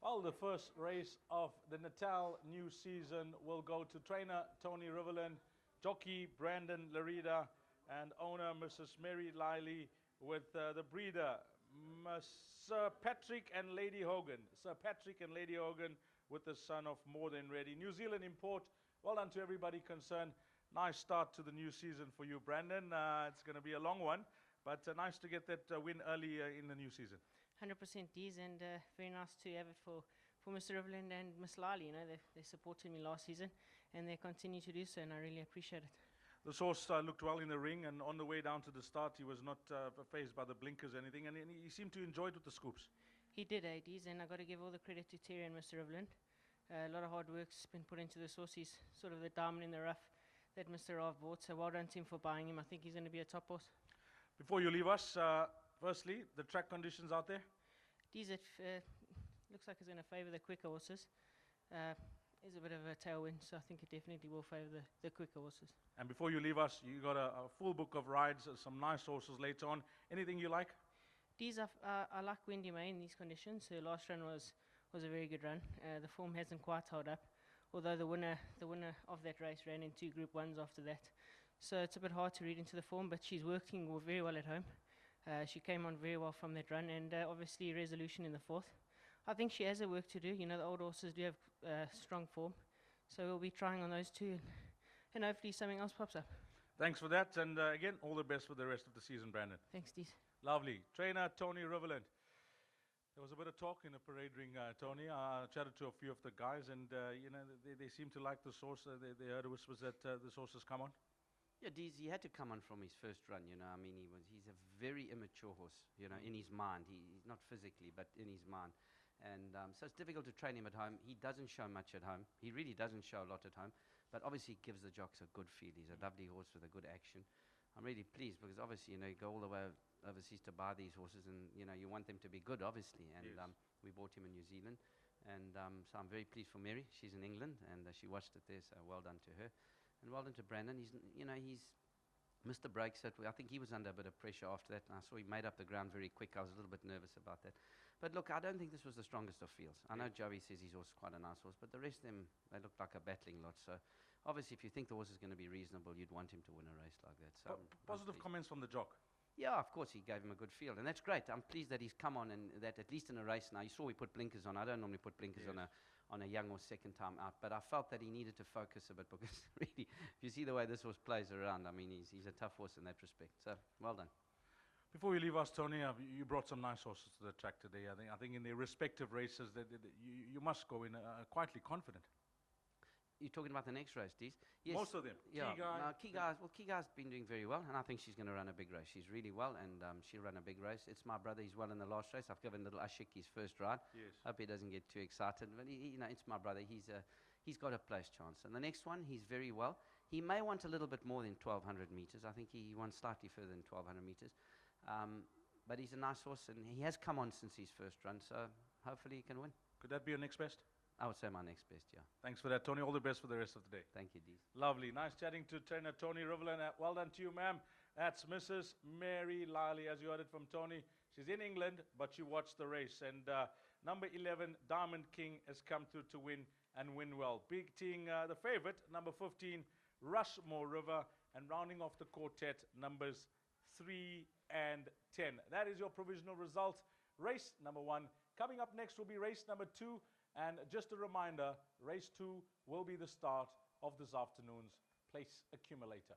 Well, the first race of the Natal new season will go to trainer Tony Riverland, jockey Brandon Larida, and owner Mrs. Mary Liley, with the breeder Sir Patrick and Lady Hogan. Sir Patrick and Lady Hogan with the son of More Than Ready. New Zealand import. Well done to everybody concerned. Nice start to the new season for you, Brandon. It's going to be a long one, but nice to get that win early in the new season. 100% D's, and very nice to have it for Mr. Riverland and Miss Liley. You know, they supported me last season, and they continue to do so, and I really appreciate it. The horse looked well in the ring, and on the way down to the start, he was not fazed by the blinkers or anything, and he seemed to enjoy it with the scoops. He did, D's, and I got to give all the credit to Terry and Mr. Riverland. A lot of hard work's been put into this horse. He's sort of the diamond in the rough that Mr. Rav bought, so well done to him for buying him. I think he's going to be a top horse. Before you leave us, firstly, the track conditions out there? D's, it looks like it's going to favour the quicker horses. There's a bit of a tailwind, so I think it definitely will favour the quicker horses. And before you leave us, you got a full book of rides, some nice horses later on. Anything you like? D's, I like Wendy May in these conditions. Her last run was a very good run. The form hasn't quite held up, although the winner of that race ran in 2 Group 1s after that. So it's a bit hard to read into the form, but she's working very well at home. She came on very well from that run, and obviously resolution in the 4th. I think she has her work to do. You know, the old horses do have strong form, so we'll be trying on those two, and hopefully something else pops up. Thanks for that, and again, all the best for the rest of the season, Brandon. Thanks, Steve. Lovely. Trainer Tony Riverland. There was a bit of talk in the parade ring, Tony. I chatted to a few of the guys, and you know, they seem to like the horse. They heard whispers that this horse has come on. Yeah, Deez, he had to come on from his first run, you know. I mean, he's a very immature horse, you know, in his mind. He's not physically, but in his mind. And so it's difficult to train him at home. He doesn't show much at home. He really doesn't show a lot at home. But obviously he gives the jocks a good feel. He's a lovely horse with a good action. I'm really pleased because obviously, you know, you go all the way overseas to buy these horses, and, you know, you want them to be good, obviously. And yes. We bought him in New Zealand. And so I'm very pleased for Mary. She's in England, and she watched it there, so well done to her. And well done to Brandon. He's Mr. Breaks it. I think he was under a bit of pressure after that, and I saw he made up the ground very quick. I was a little bit nervous about that. But look, I don't think this was the strongest of fields. I know Joey says his horse is quite a nice horse, but the rest of them, they look like a battling lot. So obviously, if you think the horse is going to be reasonable, you'd want him to win a race like that. So positive comments from the jock. Yeah, of course, he gave him a good field, and that's great. I'm pleased that he's come on, and that at least in a race now. You saw we put blinkers on. I don't normally put blinkers on a young or second time out, but I felt that he needed to focus a bit because really, if you see the way this horse plays around, I mean, he's a tough horse in that respect. So, well done. Before you leave us, Tony, you brought some nice horses to the track today. I think in their respective races, you must go in quietly confident. You're talking about the next race, Deez? Yes. Most of them. Yeah. Key-Guy's been doing very well, and I think she's going to run a big race. She's really well, and she'll run a big race. It's My Brother. He's well in the last race. I've given little Ashik his first ride. Yes. Hope he doesn't get too excited. But you know, it's My Brother. He's got a place chance. And the next one, he's very well. He may want a little bit more than 1,200 meters. I think he wants slightly further than 1,200 meters. But he's a nice horse, and he has come on since his first run. So hopefully he can win. Could that be your next best? I would say my next best, yeah. Thanks for that, Tony. All the best for the rest of the day. Thank you, Deez. Lovely. Nice chatting to trainer Tony Riverland. Well done to you, ma'am. That's Mrs. Mary Liley, as you heard it from Tony. She's in England, but she watched the race. And number 11, Diamond King, has come through to win and win well. Beating the favorite, number 15, Rushmore River. And rounding off the quartet, numbers 3 and 10. That is your provisional result. Race number 1. Coming up next will be race number 2. And just a reminder, race 2 will be the start of this afternoon's place accumulator.